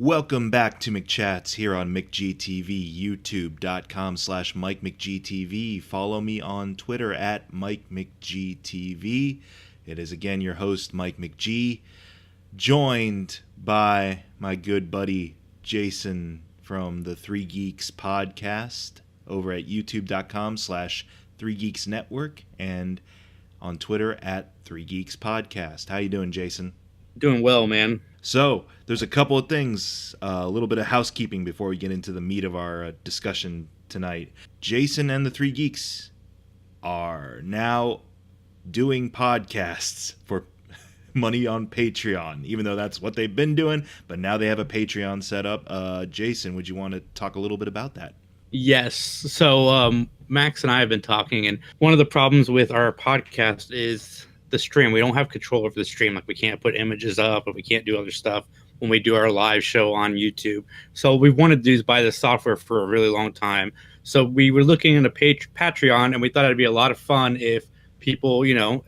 Welcome back to McChats here on McGTV, youtube.com/MikeMcGTV. Follow me on Twitter at MikeMcGTV. It is again your host, Mike McG, joined by my good buddy Jason from the Three Geeks Podcast over at youtube.com/3Geeks Network and on Twitter at 3Geeks Podcast. How you doing, Jason? Doing well, man. So, there's a couple of things, a little bit of housekeeping before we get into the meat of our discussion tonight. Jason and the Three Geeks are now doing podcasts for money on Patreon, even though that's what they've been doing, but now they have a Patreon set up. Jason, would you want to talk a little bit about that? Yes. So Max and I have been talking, and one of the problems with our podcast is the stream. We don't have control over the stream. Like, we can't put images up and we can't do other stuff when we do our live show on YouTube. So we wanted to buy this software for a really long time. So we were looking into Patreon, and we thought it'd be a lot of fun if people,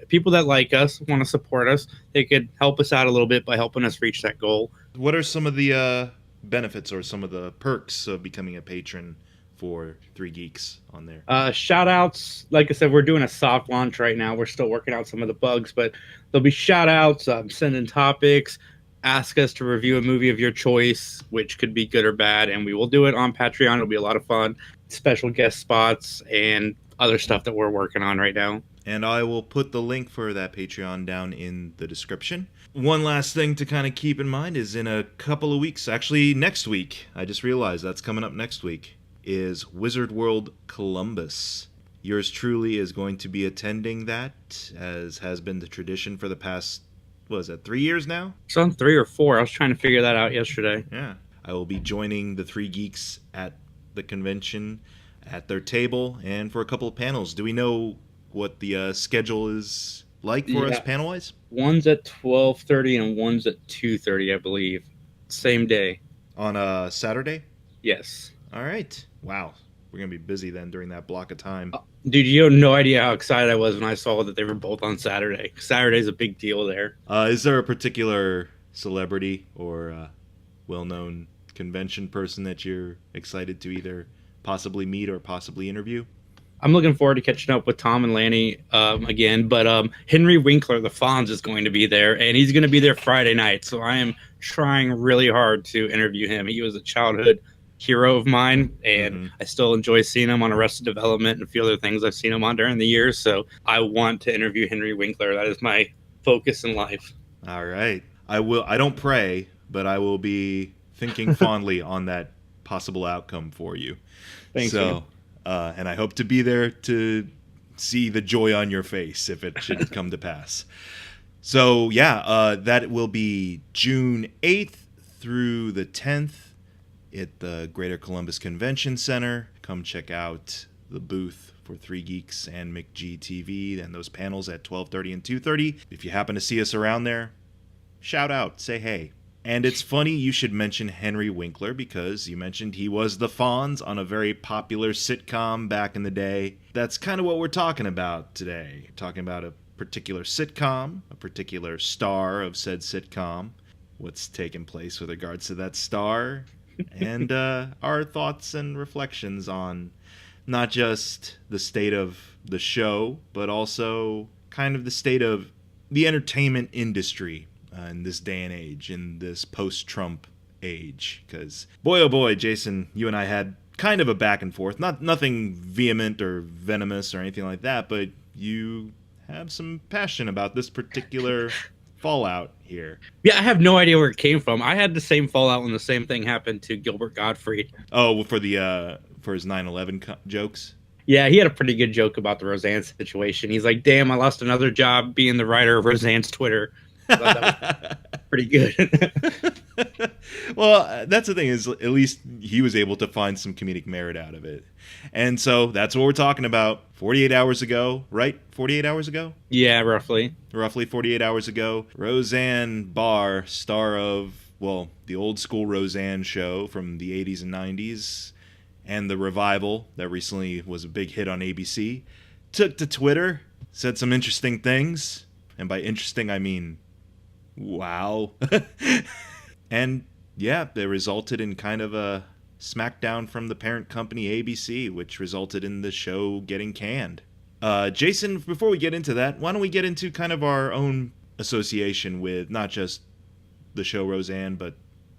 people that like us, want to support us, they could help us out a little bit by helping us reach that goal. What are some of the benefits or some of the perks of becoming a patron for Three Geeks on there? Shout outs. Like I said, we're doing a soft launch right now. We're still working out some of the bugs, but there'll be shout outs, send in topics, ask us to review a movie of your choice, which could be good or bad, and we will do it on Patreon. It'll be a lot of fun. Special guest spots and other stuff that we're working on right now. And I will put the link for that Patreon down in the description. One last thing to kind of keep in mind is in a couple of weeks, actually next week, I just realized that's coming up next week, is Wizard World Columbus. Yours truly is going to be attending that, as has been the tradition for the past, 3 years now? It's on 3 or 4. I was trying to figure that out yesterday. Yeah. I will be joining the Three Geeks at the convention, at their table, and for a couple of panels. Do we know what the schedule is like for us panel-wise? One's at 12:30 and one's at 2:30, I believe. Same day. On a Saturday? Yes. All right. Wow. We're going to be busy then during that block of time. Dude, you have no idea how excited I was when I saw that they were both on Saturday. Saturday's a big deal there. Is there a particular celebrity or well-known convention person that you're excited to either possibly meet or possibly interview? I'm looking forward to catching up with Tom and Lanny again, but Henry Winkler, the Fonz, is going to be there, and he's going to be there Friday night, so I am trying really hard to interview him. He was a childhood hero of mine, and I still enjoy seeing him on Arrested Development and a few other things I've seen him on during the years, so I want to interview Henry Winkler. That is my focus in life. All right. I don't pray, but I will be thinking fondly on that possible outcome for you. Thanks. So, and I hope to be there to see the joy on your face if it should come to pass. So, that will be June 8th through the 10th at the Greater Columbus Convention Center. Come check out the booth for Three Geeks and McGTV and those panels at 12:30 and 2:30. If you happen to see us around there, shout out, say hey. And it's funny you should mention Henry Winkler because you mentioned he was the Fonz on a very popular sitcom back in the day. That's kind of what we're talking about today. Talking about a particular sitcom, a particular star of said sitcom, what's taken place with regards to that star, and our thoughts and reflections on not just the state of the show, but also kind of the state of the entertainment industry in this day and age, in this post-Trump age. Because, boy oh boy, Jason, you and I had kind of a back and forth. Nothing vehement or venomous or anything like that, but you have some passion about this particular fallout here. Yeah, I have no idea where it came from. I had the same fallout when the same thing happened to Gilbert Gottfried. Oh, for his 9/11 jokes? Yeah, he had a pretty good joke about the Roseanne situation. He's like, damn, I lost another job being the writer of Roseanne's Twitter. I thought that was pretty good. Well, that's the thing, is at least he was able to find some comedic merit out of it. And so that's what we're talking about. 48 hours ago, right? 48 hours ago? Yeah, roughly. Roughly 48 hours ago. Roseanne Barr, star of, the old school Roseanne show from the 80s and 90s, and the revival that recently was a big hit on ABC, took to Twitter, said some interesting things. And by interesting, I mean, wow. And yeah, it resulted in kind of a smackdown from the parent company ABC, which resulted in the show getting canned. Jason, before we get into that, why don't we get into kind of our own association with not just the show Roseanne, but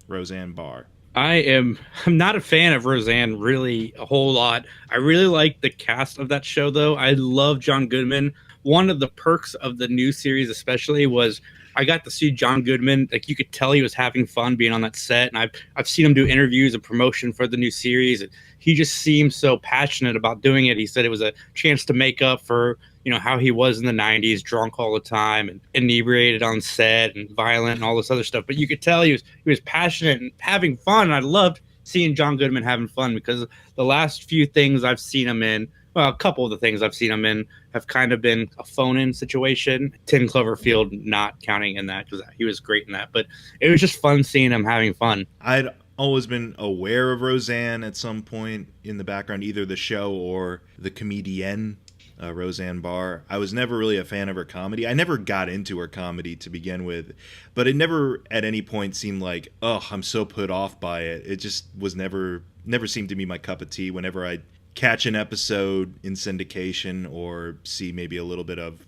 Roseanne Barr? I'm not a fan of Roseanne really a whole lot. I really like the cast of that show though. I love John Goodman. One of the perks of the new series especially was I got to see John Goodman. Like you could tell he was having fun being on that set, and I've seen him do interviews and promotion for the new series. And he just seemed so passionate about doing it. He said it was a chance to make up for how he was in the 90s, drunk all the time and inebriated on set and violent and all this other stuff. But you could tell he was passionate and having fun. And I loved seeing John Goodman having fun because the last few things I've seen him in, well, a couple of the things I've seen him in have kind of been a phone-in situation. 10 Cloverfield not counting in that because he was great in that. But it was just fun seeing him having fun. I'd always been aware of Roseanne at some point in the background, either the show or the comedienne. Roseanne Barr. I was never really a fan of her comedy. I never got into her comedy to begin with, but it never at any point seemed like, oh, I'm so put off by it. It just was never seemed to be my cup of tea. Whenever I catch an episode in syndication or see maybe a little bit of,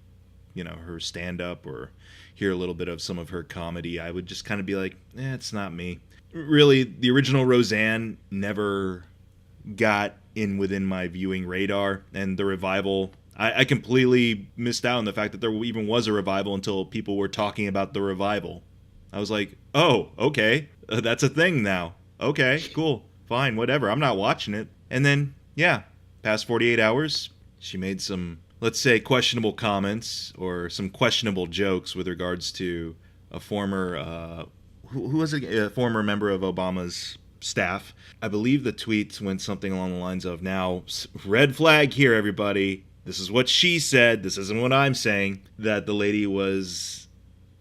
her stand-up or hear a little bit of some of her comedy, I would just kind of be like, it's not me. Really, the original Roseanne never got in within my viewing radar, and the revival, I completely missed out on the fact that there even was a revival until people were talking about the revival. I was like, oh, okay, that's a thing now. Okay, cool, fine, whatever, I'm not watching it. And then, yeah, past 48 hours, she made some, let's say, questionable comments or some questionable jokes with regards to a former, who was it? A former member of Obama's staff. I believe the tweets went something along the lines of, now, red flag here, everybody. This is what she said. This isn't what I'm saying. That the lady was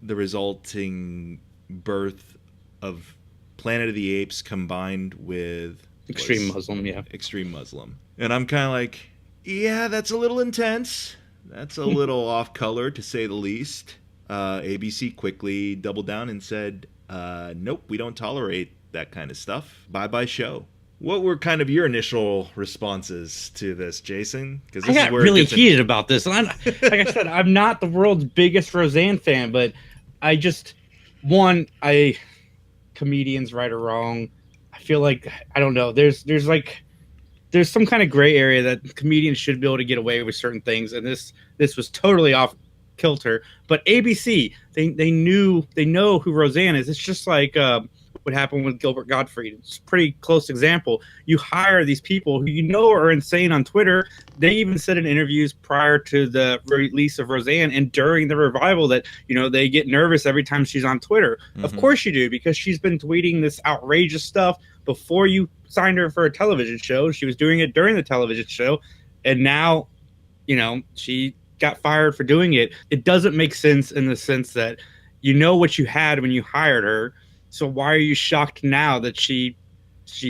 the resulting birth of Planet of the Apes combined with Extreme Muslim, yeah. Extreme Muslim. And I'm kind of like, yeah, that's a little intense. That's a little off color, to say the least. ABC quickly doubled down and said, nope, we don't tolerate that kind of stuff. Bye-bye show. What were kind of your initial responses to this, Jason? Because I got really heated about this. And like I said, I'm not the world's biggest Roseanne fan, but I just, comedians, right or wrong, I feel like, I don't know, there's some kind of gray area that comedians should be able to get away with certain things, and this was totally off kilter. But ABC, they know who Roseanne is. It's just like what happened with Gilbert Gottfried. It's a pretty close example. You hire these people who are insane on Twitter. They even said in interviews prior to the release of Roseanne and during the revival that, they get nervous every time she's on Twitter. Mm-hmm. Of course you do, because she's been tweeting this outrageous stuff before you signed her for a television show. She was doing it during the television show. And now, she got fired for doing it. It doesn't make sense in the sense that what you had when you hired her. So why are you shocked now that she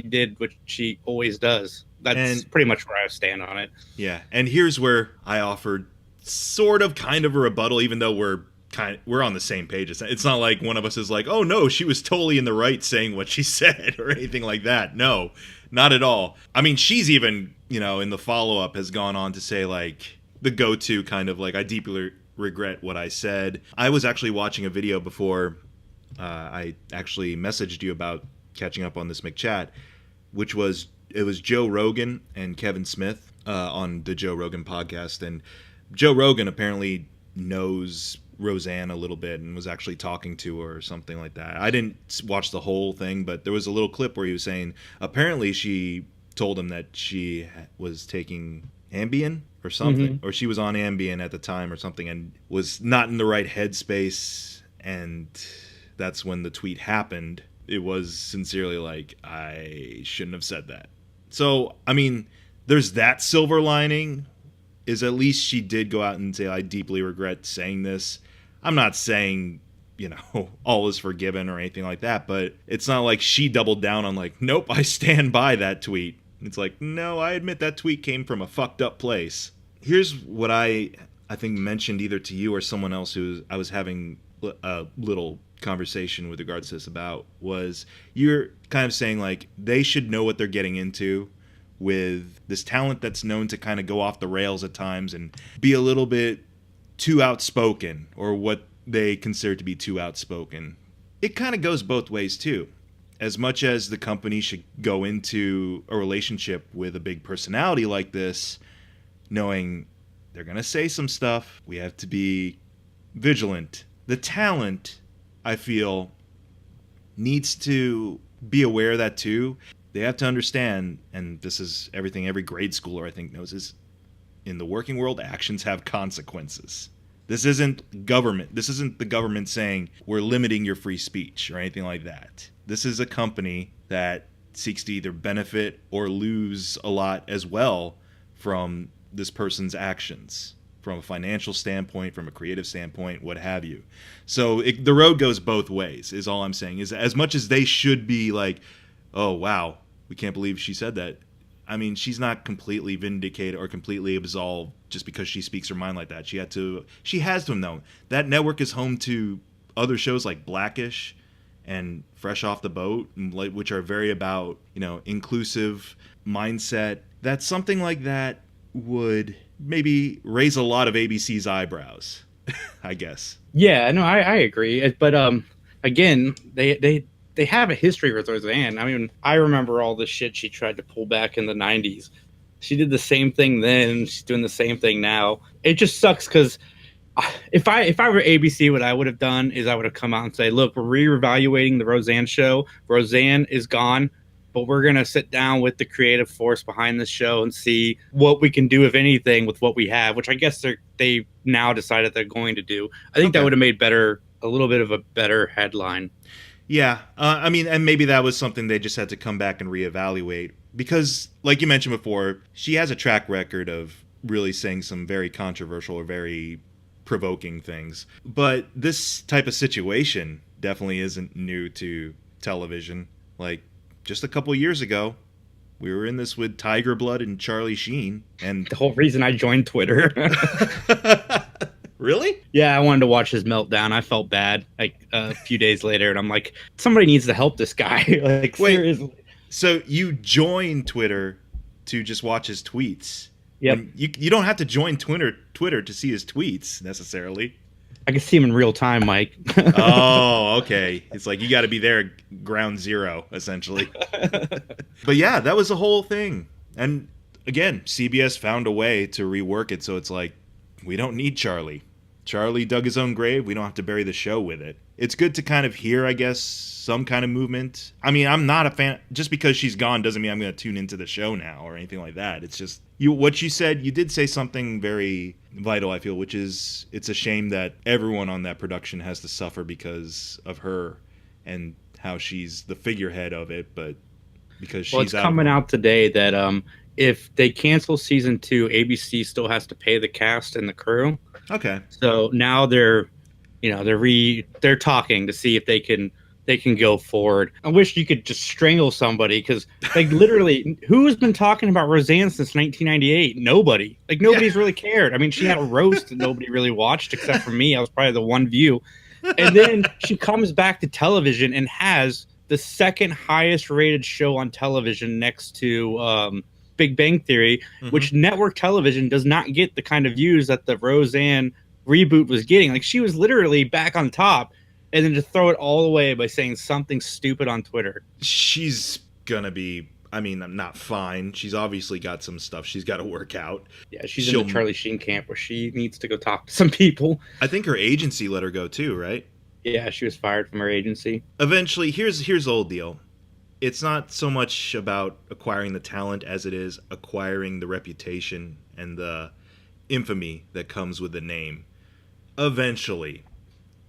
did what she always does? That's pretty much where I stand on it. Yeah, and here's where I offered sort of kind of a rebuttal, even though we're on the same page. It's not like one of us is like, oh no, she was totally in the right saying what she said or anything like that. No, not at all. I mean, she's even, in the follow-up has gone on to say like the go-to kind of like, I deeply regret what I said. I was actually watching a video before I actually messaged you about catching up on this McChat, it was Joe Rogan and Kevin Smith on the Joe Rogan podcast. And Joe Rogan apparently knows Roseanne a little bit and was actually talking to her or something like that. I didn't watch the whole thing, but there was a little clip where he was saying apparently she told him that she was taking Ambien or something, mm-hmm. or she was on Ambien at the time or something and was not in the right headspace, and that's when the tweet happened. It was sincerely like, I shouldn't have said that. So, I mean, there's that silver lining, is at least she did go out and say, I deeply regret saying this. I'm not saying, all is forgiven or anything like that, but it's not like she doubled down on like, nope, I stand by that tweet. It's like, no, I admit that tweet came from a fucked up place. Here's what I think mentioned either to you or someone else who I was having a little conversation with regards to this about was you're kind of saying like they should know what they're getting into with this talent that's known to kind of go off the rails at times and be a little bit too outspoken, or what they consider to be too outspoken. It kind of goes both ways too. As much as the company should go into a relationship with a big personality like this, knowing they're going to say some stuff, we have to be vigilant. The talent, I feel, needs to be aware of that too. They have to understand, and this is everything every grade schooler I think knows, is in the working world, actions have consequences. This isn't government. This isn't the government saying we're limiting your free speech or anything like that. This is a company that seeks to either benefit or lose a lot as well from this person's actions, from a financial standpoint, from a creative standpoint, what have you. So the road goes both ways, is all I'm saying. Is as much as they should be like, oh, wow, we can't believe she said that. I mean, she's not completely vindicated or completely absolved just because she speaks her mind like that. She has to have known. That network is home to other shows like Blackish and Fresh Off the Boat, which are very about, inclusive mindset. That something like that would maybe raise a lot of ABC's eyebrows, I guess. Yeah, no, I agree. But again, they have a history with Roseanne. I mean, I remember all the shit she tried to pull back in the 90s. She did the same thing then. She's doing the same thing now. It just sucks because if I were ABC, what I would have done is I would have come out and say, look, we're reevaluating the Roseanne show. Roseanne is gone, but we're going to sit down with the creative force behind this show and see what we can do, if anything, with what we have, which I guess they now decided they're going to do. I think that would have made a little bit of a better headline. Yeah. I mean, and maybe that was something they just had to come back and reevaluate because, like you mentioned before, she has a track record of really saying some very controversial or very provoking things. But this type of situation definitely isn't new to television. Like, just a couple years ago, we were in this with Tiger Blood and Charlie Sheen. And the whole reason I joined Twitter. Really? Yeah, I wanted to watch his meltdown. I felt bad like a few days later, and I'm like, somebody needs to help this guy. Like, wait, seriously. So you joined Twitter to just watch his tweets? Yep. You don't have to join Twitter to see his tweets necessarily. I can see him in real time, Mike. Oh, okay. It's like you got to be there at ground zero, essentially. But yeah, that was the whole thing. And again, CBS found a way to rework it so it's like, we don't need Charlie. Charlie dug his own grave. We don't have to bury the show with it. It's good to kind of hear, I guess, some kind of movement. I mean, I'm not a fan. Just because she's gone doesn't mean I'm going to tune into the show now or anything like that. It's just what you said. You did say something very vital, I feel, which is it's a shame that everyone on that production has to suffer because of her and how she's the figurehead of it. But because she's it's coming out today that if they cancel season 2, ABC still has to pay the cast and the crew. Okay. So now they're talking to see if they can go forward. I wish you could just strangle somebody because, like, literally, who's been talking about Roseanne since 1998? Nobody. Like, nobody's really cared. I mean, she had a roast that nobody really watched except for me. I was probably the one view. And then she comes back to television and has the second highest rated show on television next to Big Bang Theory, which network television does not get the kind of views that the Roseanne reboot was getting. Like, she was literally back on top, and then to throw it all away by saying something stupid on Twitter. She's gonna be, I mean, not fine. She's obviously got some stuff she's got to work out. Yeah, she's in the Charlie Sheen camp where she needs to go talk to some people. I think her agency let her go too, right? Yeah, she was fired from her agency. Eventually, here's the whole deal. It's not so much about acquiring the talent as it is acquiring the reputation and the infamy that comes with the name. Eventually,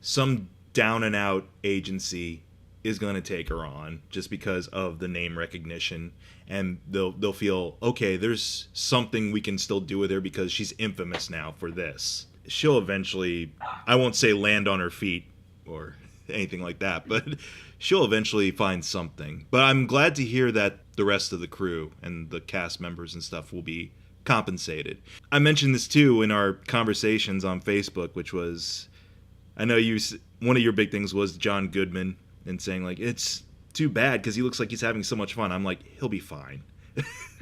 some down-and-out agency is going to take her on just because of the name recognition, and they'll feel, okay, there's something we can still do with her because she's infamous now for this. She'll eventually, I won't say land on her feet or anything like that, but she'll eventually find something. But I'm glad to hear that the rest of the crew and the cast members and stuff will be compensated. I mentioned this too in our conversations on Facebook, which was, I know one of your big things was John Goodman and saying like it's too bad because he looks like he's having so much fun. I'm like, he'll be fine.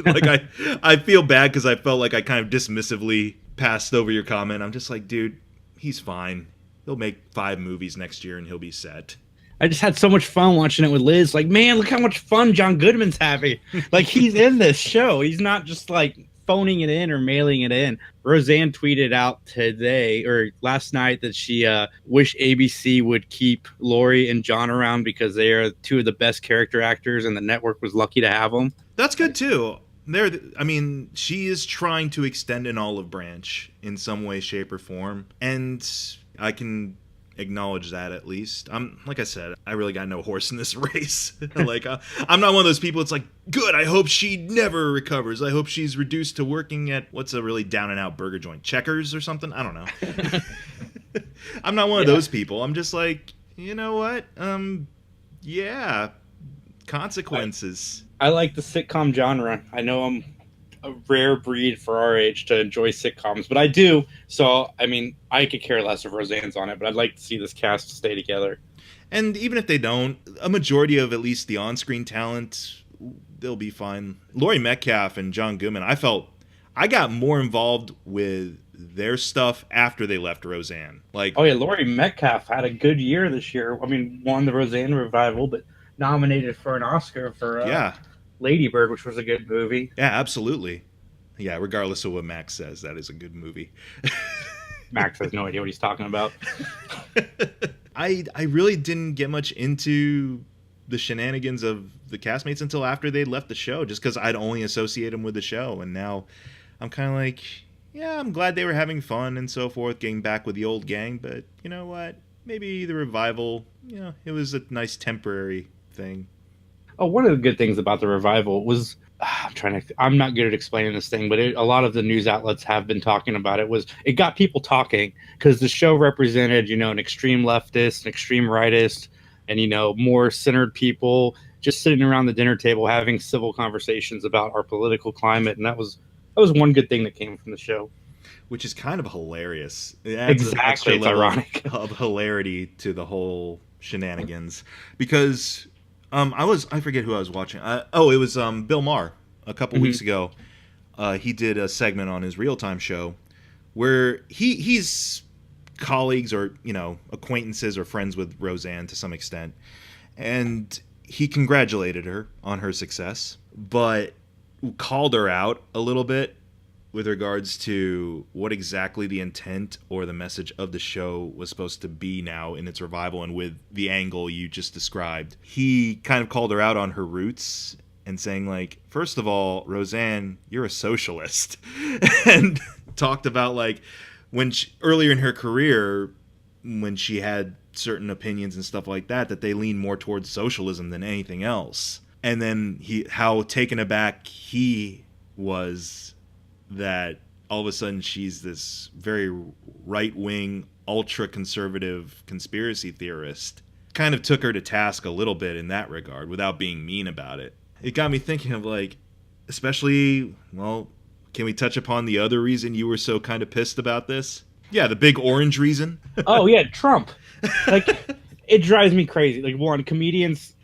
Like I feel bad because I felt like I kind of dismissively passed over your comment. I'm just like, dude, he's fine. He'll make 5 movies next year and he'll be set. I just had so much fun watching it with Liz. Like, man, look how much fun John Goodman's having. Like, he's in this show. He's not just like phoning it in or mailing it in. Roseanne tweeted out today or last night that she wished ABC would keep Lori and John around because they are 2 of the best character actors and the network was lucky to have them. That's good too. She is trying to extend an olive branch in some way, shape, or form, and I can acknowledge that at least. Like I said, I really got no horse in this race. Like I'm not one of those people. It's like, good. I hope she never recovers. I hope she's reduced to working at what's a really down and out burger joint, Checkers or something. I don't know. I'm not one of those people. I'm just like, you know what? Yeah, consequences. I like the sitcom genre. I know I'm a rare breed for our age to enjoy sitcoms, but I do. So, I mean, I could care less if Roseanne's on it, but I'd like to see this cast stay together. And even if they don't, a majority of at least the on-screen talent, they'll be fine. Laurie Metcalf and John Goodman, I got more involved with their stuff after they left Roseanne. Like, oh yeah, Laurie Metcalf had a good year this year. I mean, won the Roseanne revival, but nominated for an Oscar for Lady Bird, which was a good movie. Yeah, absolutely. Yeah, regardless of what Max says, that is a good movie. Max has no idea what he's talking about. I really didn't get much into the shenanigans of the castmates until after they left the show, just because I'd only associate them with the show. And now I'm kind of like, yeah, I'm glad they were having fun and so forth, getting back with the old gang. But you know what? Maybe the revival, it was a nice temporary thing. Oh, one of the good things about the revival was, I'm not good at explaining this thing, but a lot of the news outlets have been talking about it, was it got people talking because the show represented, an extreme leftist, an extreme rightist, and, more centered people just sitting around the dinner table having civil conversations about our political climate. And that was one good thing that came from the show. Which is kind of hilarious. Exactly. It's ironic. Of hilarity to the whole shenanigans. Because I forget who I was watching. It was Bill Maher a couple weeks ago. He did a segment on his real-time show where he's colleagues or, acquaintances or friends with Roseanne to some extent. And he congratulated her on her success, but called her out a little bit with regards to what exactly the intent or the message of the show was supposed to be now in its revival, and with the angle you just described. He kind of called her out on her roots and saying, like, first of all, Roseanne, you're a socialist. And talked about, like, earlier in her career, when she had certain opinions and stuff like that they lean more towards socialism than anything else. And then how taken aback he was that all of a sudden she's this very right-wing, ultra-conservative conspiracy theorist. Kind of took her to task a little bit in that regard without being mean about it. It got me thinking of, like, especially, well, can we touch upon the other reason you were so kind of pissed about this? Yeah, the big orange reason. Oh, yeah, Trump. Like, it drives me crazy. Like, one, comedians,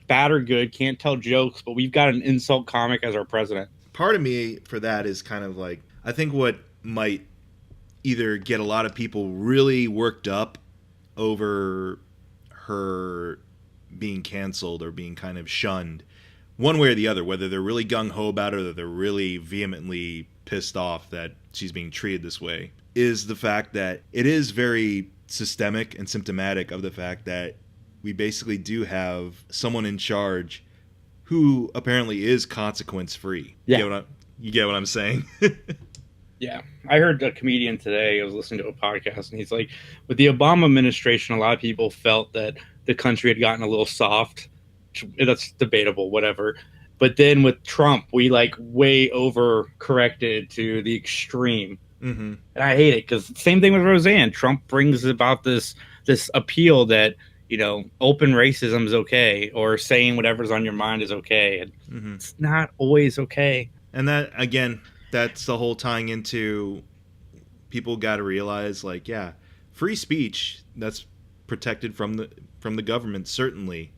bad or good, can't tell jokes, but we've got an insult comic as our president. Part of me for that is kind of like, I think what might either get a lot of people really worked up over her being canceled or being kind of shunned, one way or the other, whether they're really gung-ho about it or they're really vehemently pissed off that she's being treated this way, is the fact that it is very systemic and symptomatic of the fact that we basically do have someone in charge who apparently is consequence-free. Yeah. You get what I'm saying? Yeah. I heard a comedian today, I was listening to a podcast, and he's like, with the Obama administration, a lot of people felt that the country had gotten a little soft. That's debatable, whatever. But then with Trump, we way overcorrected to the extreme. Mm-hmm. And I hate it because same thing with Roseanne. Trump brings about this appeal that, open racism is okay, or saying whatever's on your mind is okay. And It's not always okay. And that, again, that's the whole tying into people got to realize, free speech that's protected from the government, certainly.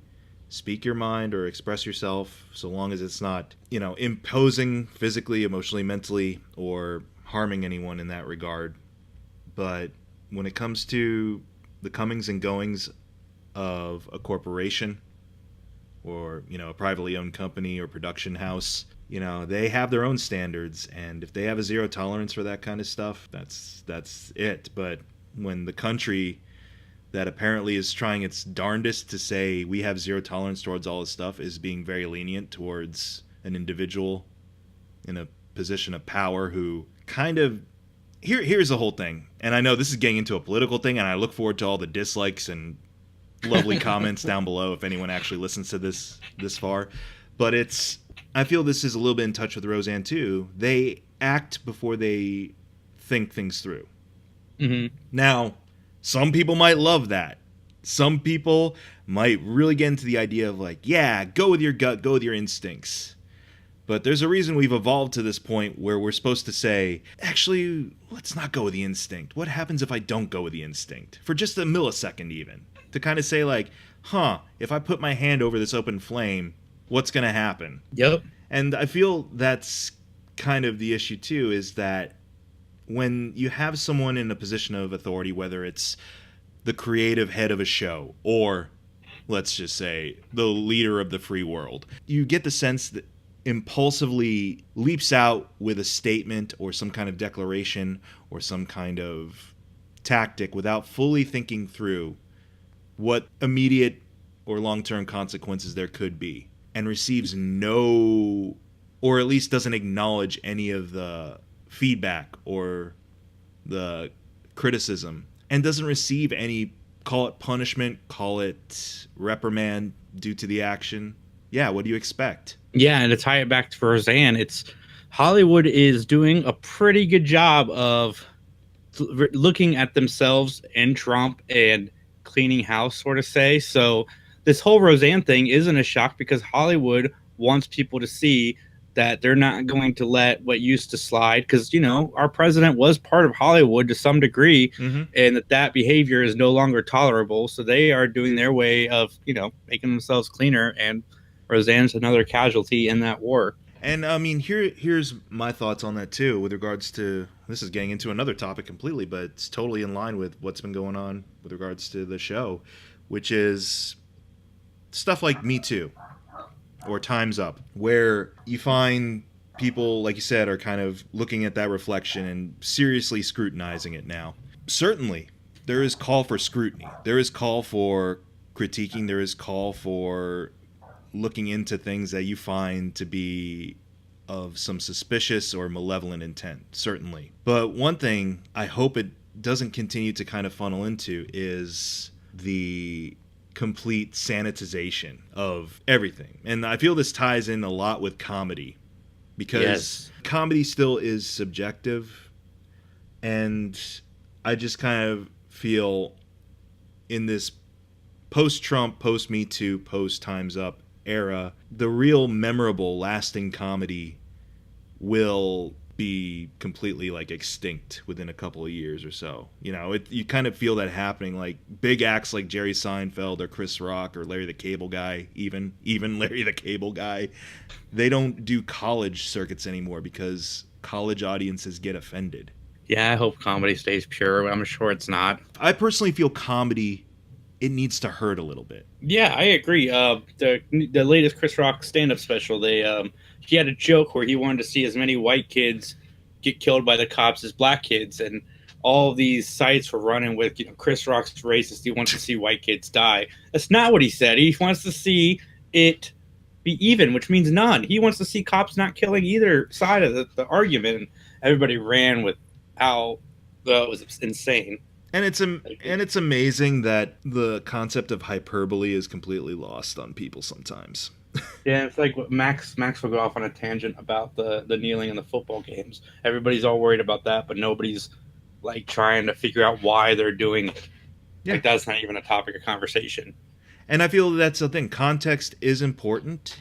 Speak your mind or express yourself, so long as it's not, imposing physically, emotionally, mentally, or harming anyone in that regard. But when it comes to the comings and goings of a corporation or, a privately owned company or production house, they have their own standards, and if they have a zero tolerance for that kind of stuff, that's it. But when the country that apparently is trying its darndest to say we have zero tolerance towards all this stuff is being very lenient towards an individual in a position of power who kind of... Here's the whole thing, and I know this is getting into a political thing, and I look forward to all the dislikes and lovely comments down below if anyone actually listens to this far. But I feel this is a little bit in touch with Roseanne too. They act before they think things through. Mm-hmm. Now, some people might love that. Some people might really get into the idea of like, yeah, go with your gut, go with your instincts. But there's a reason we've evolved to this point where we're supposed to say, actually, let's not go with the instinct. What happens if I don't go with the instinct? For just a millisecond even. To kind of say like, if I put my hand over this open flame, what's going to happen? Yep. And I feel that's kind of the issue too, is that when you have someone in a position of authority, whether it's the creative head of a show or, let's just say, the leader of the free world, you get the sense that impulsively leaps out with a statement or some kind of declaration or some kind of tactic without fully thinking through what immediate or long-term consequences there could be, and receives no, or at least doesn't acknowledge any of the feedback or the criticism, and doesn't receive any, call it punishment, call it reprimand due to the action. Yeah, what do you expect? Yeah, and to tie it back to Roseanne, Hollywood is doing a pretty good job of looking at themselves and Trump and cleaning house, sort of say. So this whole Roseanne thing isn't a shock because Hollywood wants people to see that they're not going to let what used to slide, because, our president was part of Hollywood to some degree, and that behavior is no longer tolerable. So they are doing their way of, making themselves cleaner, and Roseanne's another casualty in that war. And I mean, here's my thoughts on that too, with regards to, this is getting into another topic completely, but it's totally in line with what's been going on with regards to the show, which is stuff like Me Too or Time's Up, where you find people, like you said, are kind of looking at that reflection and seriously scrutinizing it now. Certainly, there is call for scrutiny. There is call for critiquing. There is call for looking into things that you find to be of some suspicious or malevolent intent, certainly. But one thing I hope it doesn't continue to kind of funnel into is the complete sanitization of everything. And I feel this ties in a lot with comedy, because comedy still is subjective, and I just kind of feel in this post-Trump, post-Me Too, post-Time's Up era, the real memorable, lasting comedy will be completely like extinct within a couple of years or so. You kind of feel that happening, like big acts like Jerry Seinfeld or Chris Rock or Larry the Cable Guy, even Larry the Cable Guy. They don't do college circuits anymore because college audiences get offended. Yeah, I hope comedy stays pure. I'm sure it's not. I personally feel comedy, it needs to hurt a little bit. Yeah, I agree. The latest Chris Rock stand-up special, he had a joke where he wanted to see as many white kids get killed by the cops as black kids, and all these sites were running with, Chris Rock's racist. He wants to see white kids die. That's not what he said. He wants to see it be even, which means none. He wants to see cops not killing either side of the argument, and everybody ran with how it was insane. And it's amazing that the concept of hyperbole is completely lost on people sometimes. Yeah, it's like Max will go off on a tangent about the kneeling in the football games. Everybody's all worried about that, but nobody's like trying to figure out why they're doing it. Yeah. Like that's not even a topic of conversation. And I feel that's the thing. Context is important.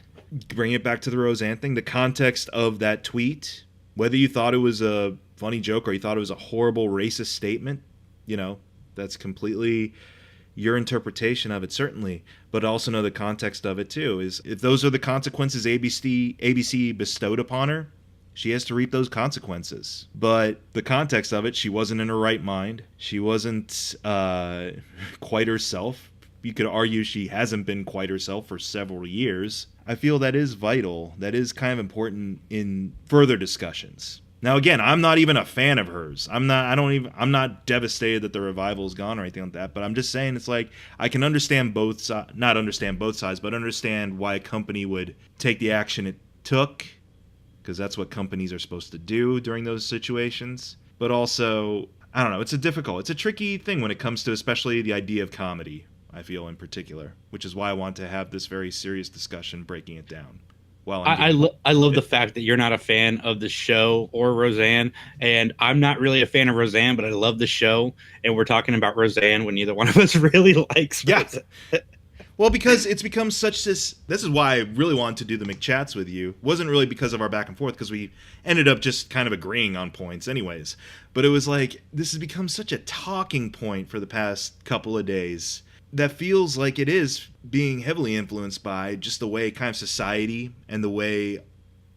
Bring it back to the Roseanne thing. The context of that tweet, whether you thought it was a funny joke or you thought it was a horrible racist statement, That's completely your interpretation of it, certainly, but also know the context of it too. Is if those are the consequences ABC bestowed upon her, she has to reap those consequences. But the context of it, she wasn't in her right mind. She wasn't quite herself. You could argue she hasn't been quite herself for several years. I feel that is vital. That is kind of important in further discussions. Now, again, I'm not even a fan of hers. I'm not devastated that the revival is gone or anything like that. But I'm just saying, it's like I can understand not understand both sides, but understand why a company would take the action it took, because that's what companies are supposed to do during those situations. But also, I don't know. It's a tricky thing when it comes to especially the idea of comedy. I feel in particular, which is why I want to have this very serious discussion, breaking it down. Well, I love the fact that you're not a fan of the show or Roseanne, and I'm not really a fan of Roseanne, but I love the show, and we're talking about Roseanne when neither one of us really likes Roseanne. Well, because it's become such this is why I really wanted to do the McChats with you. It wasn't really because of our back and forth, because we ended up just kind of agreeing on points anyways. But it was like, this has become such a talking point for the past couple of days that feels like it is being heavily influenced by just the way kind of society and the way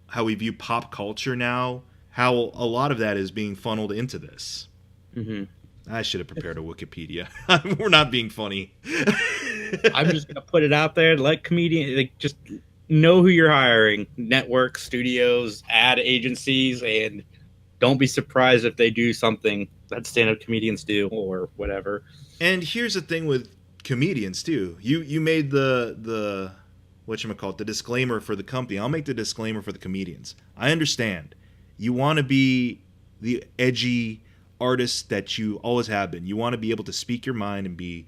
how we view pop culture now, how a lot of that is being funneled into this. Mm-hmm. I should have prepared a Wikipedia. We're not being funny. I'm just going to put it out there. Let comedians just know who you're hiring. Network, studios, ad agencies, and don't be surprised if they do something that stand-up comedians do or whatever. And here's the thing with comedians too. You made the whatchamacallit, the disclaimer for the company. I'll make the disclaimer for the comedians. I understand. You want to be the edgy artist that you always have been. You want to be able to speak your mind and be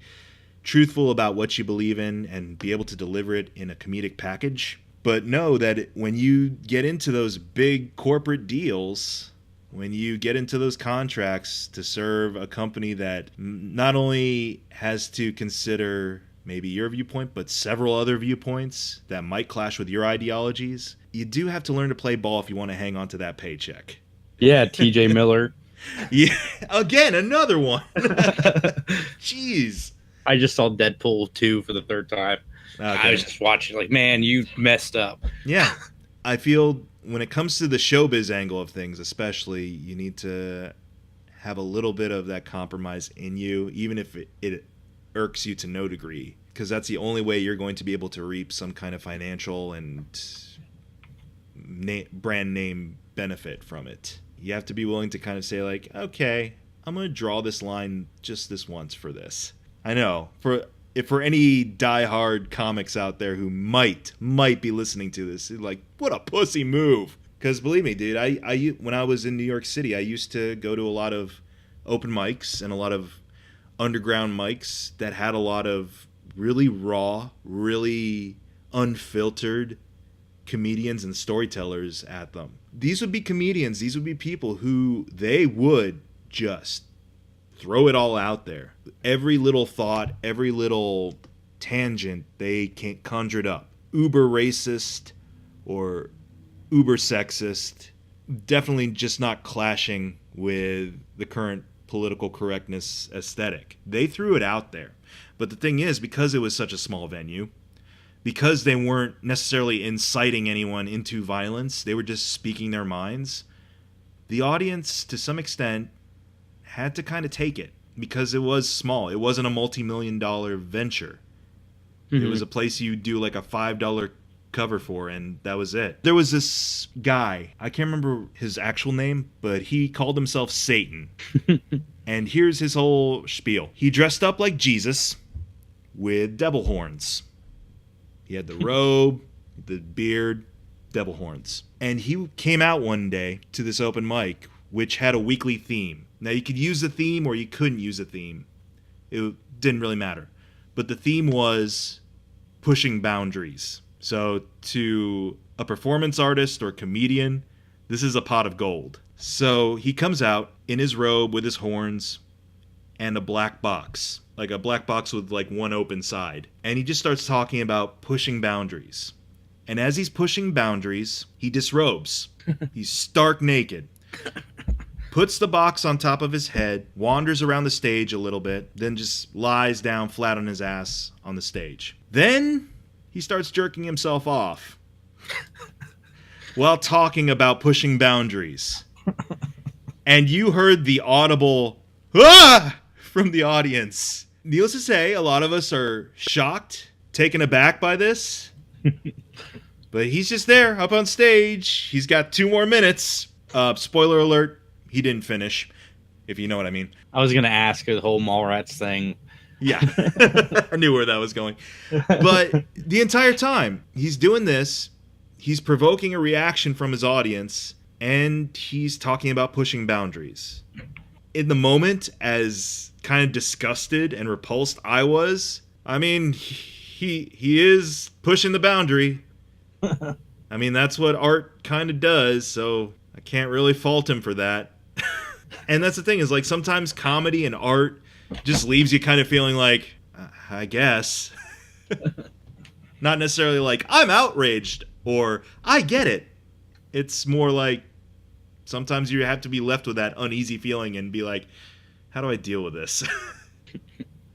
truthful about what you believe in and be able to deliver it in a comedic package. But know that when you get into those big corporate deals, when you get into those contracts to serve a company that not only has to consider maybe your viewpoint, but several other viewpoints that might clash with your ideologies, you do have to learn to play ball if you want to hang on to that paycheck. Yeah, TJ Miller. Yeah, again, another one. Jeez. I just saw Deadpool 2 for the third time. Okay. I was just watching like, man, you messed up. Yeah. I feel when it comes to the showbiz angle of things, especially, you need to have a little bit of that compromise in you, even if it irks you to no degree, because that's the only way you're going to be able to reap some kind of financial and brand name benefit from it. You have to be willing to kind of say, like, okay, I'm going to draw this line just this once for this. I know, for any diehard comics out there who might be listening to this, like, what a pussy move. Because believe me, dude, I when I was in New York City, I used to go to a lot of open mics and a lot of underground mics that had a lot of really raw, really unfiltered comedians and storytellers at them. These would be comedians. These would be people who they would just throw it all out there. Every little thought, every little tangent they conjured up. Uber racist or uber sexist. Definitely just not clashing with the current political correctness aesthetic. They threw it out there. But the thing is, because it was such a small venue, because they weren't necessarily inciting anyone into violence, they were just speaking their minds, the audience, to some extent, had to kind of take it, because it was small. It wasn't a multi-million-dollar venture. Mm-hmm. It was a place you do like a $5 cover for, and that was it. There was this guy, I can't remember his actual name, but he called himself Satan. And here's his whole spiel. He dressed up like Jesus with devil horns. He had the robe, the beard, devil horns. And he came out one day to this open mic, which had a weekly theme. Now, you could use a theme or you couldn't use a theme. It didn't really matter. But the theme was pushing boundaries. So to a performance artist or comedian, this is a pot of gold. So he comes out in his robe with his horns and a black box. Like a black box with like one open side. And he just starts talking about pushing boundaries. And as he's pushing boundaries, he disrobes. He's stark naked. puts the box on top of his head, wanders around the stage a little bit, then just lies down flat on his ass on the stage. Then he starts jerking himself off while talking about pushing boundaries. And you heard the audible "ah!" from the audience. Needless to say, a lot of us are shocked, taken aback by this. But he's just there, up on stage. He's got 2 more minutes. Spoiler alert, he didn't finish, if you know what I mean. I was going to ask the whole Mallrats thing. Yeah, I knew where that was going. But the entire time, he's doing this. He's provoking a reaction from his audience, and he's talking about pushing boundaries. In the moment, as kind of disgusted and repulsed I was, I mean, he is pushing the boundary. I mean, that's what art kind of does, so I can't really fault him for that. And that's the thing, is like sometimes comedy and art just leaves you kind of feeling like, I guess. Not necessarily like, I'm outraged, or I get it. It's more like, sometimes you have to be left with that uneasy feeling and be like, how do I deal with this?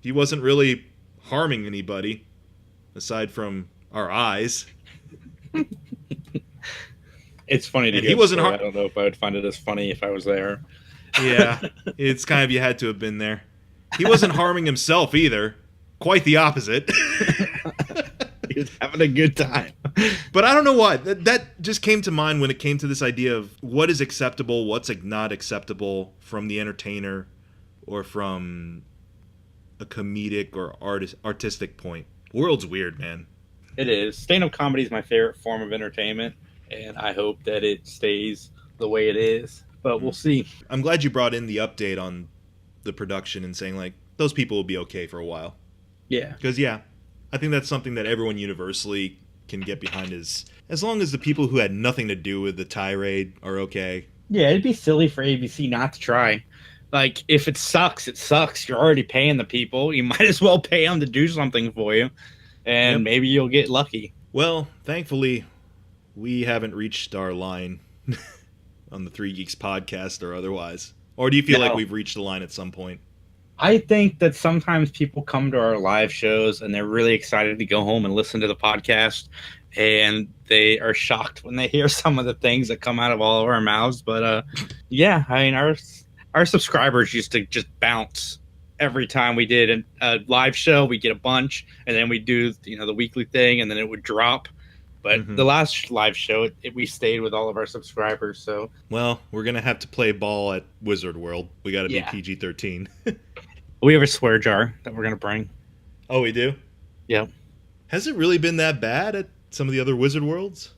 He wasn't really harming anybody, aside from our eyes. It's funny to And hear. he wasn't I don't know if I would find it as funny if I was there. Yeah, it's kind of, you had to have been there. He wasn't harming himself either. Quite the opposite. He was having a good time. But I don't know why. That just came to mind when it came to this idea of what is acceptable, what's not acceptable from the entertainer or from a comedic or artistic point. World's weird, man. It is. Stand-up comedy is my favorite form of entertainment, and I hope that it stays the way it is. But we'll see. I'm glad you brought in the update on the production and saying, like, those people will be okay for a while. Yeah. Because, yeah, I think that's something that everyone universally can get behind, is as long as the people who had nothing to do with the tirade are okay. Yeah, it'd be silly for ABC not to try. Like, if it sucks, it sucks. You're already paying the people. You might as well pay them to do something for you. And maybe you'll get lucky. Well, thankfully, we haven't reached our line on the Three Geeks podcast or otherwise. Or do you feel like we've reached the line at some point? I think that sometimes people come to our live shows and they're really excited to go home and listen to the podcast. And they are shocked when they hear some of the things that come out of all of our mouths. But yeah, I mean, our subscribers used to just bounce every time we did a live show. We get a bunch, and then we do the weekly thing, and then it would drop. But the last live show, we stayed with all of our subscribers. So, well, we're gonna have to play ball at Wizard World. We got to be PG-13. We have a swear jar that we're gonna bring. Oh, we do? Yeah. Has it really been that bad at some of the other Wizard Worlds?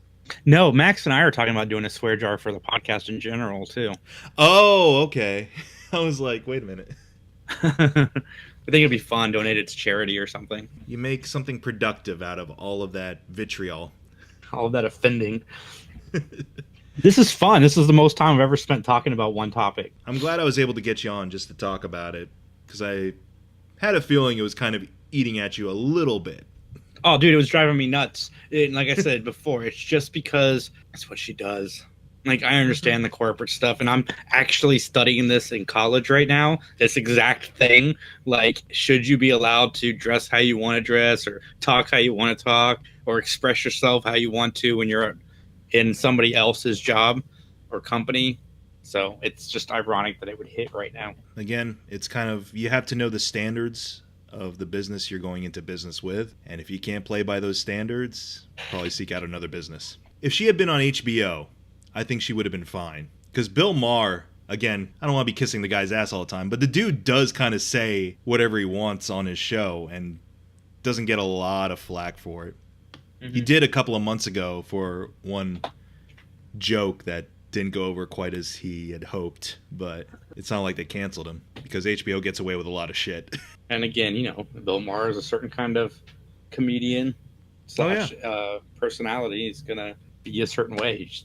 No, Max and I are talking about doing a swear jar for the podcast in general too. Oh, okay. I was like, wait a minute. I think it'd be fun. Donate it to charity or something. You make something productive out of all of that vitriol. All of that offending. This is fun. This is the most time I've ever spent talking about one topic. I'm glad I was able to get you on just to talk about it, because I had a feeling it was kind of eating at you a little bit. Oh, dude, it was driving me nuts. And like I said before, it's just because that's what she does. Like, I understand the corporate stuff, and I'm actually studying this in college right now, this exact thing. Like, should you be allowed to dress how you want to dress, or talk how you want to talk, or express yourself how you want to when you're in somebody else's job or company? So it's just ironic that it would hit right now. Again, it's kind of, you have to know the standards of the business you're going into business with, and if you can't play by those standards, probably seek out another business. If she had been on HBO, I think she would have been fine. Because Bill Maher, again, I don't want to be kissing the guy's ass all the time, but the dude does kind of say whatever he wants on his show and doesn't get a lot of flack for it. He did a couple of months ago for one joke that didn't go over quite as he had hoped, but it's not like they canceled him, because HBO gets away with a lot of shit. And again, Bill Maher is a certain kind of comedian / personality. He's going to be a certain way. You just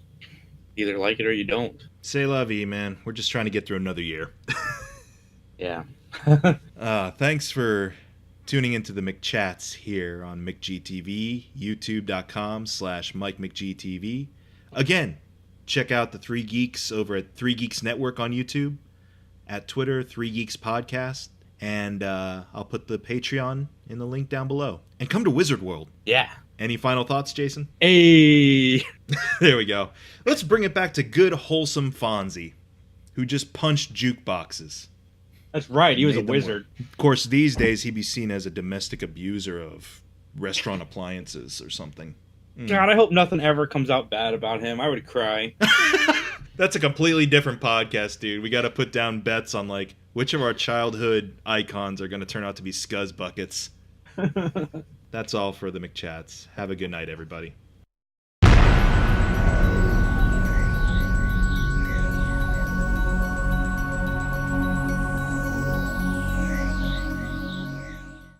either like it or you don't. C'est la vie, man. We're just trying to get through another year. Yeah. Thanks for tuning into the McChats here on McGTV, youtube.com/MikeMcGTV. Again, check out the Three Geeks over at Three Geeks Network on YouTube, at Twitter, Three Geeks Podcast, and I'll put the Patreon in the link down below. And come to Wizard World. Yeah. Any final thoughts, Jason? Hey. There we go. Let's bring it back to good, wholesome Fonzie, who just punched jukeboxes. That's right. He was a wizard. Of course, these days he'd be seen as a domestic abuser of restaurant appliances or something. God, I hope nothing ever comes out bad about him. I would cry. That's a completely different podcast, dude. We got to put down bets on, like, which of our childhood icons are going to turn out to be scuzz buckets. That's all for the McChats. Have a good night, everybody.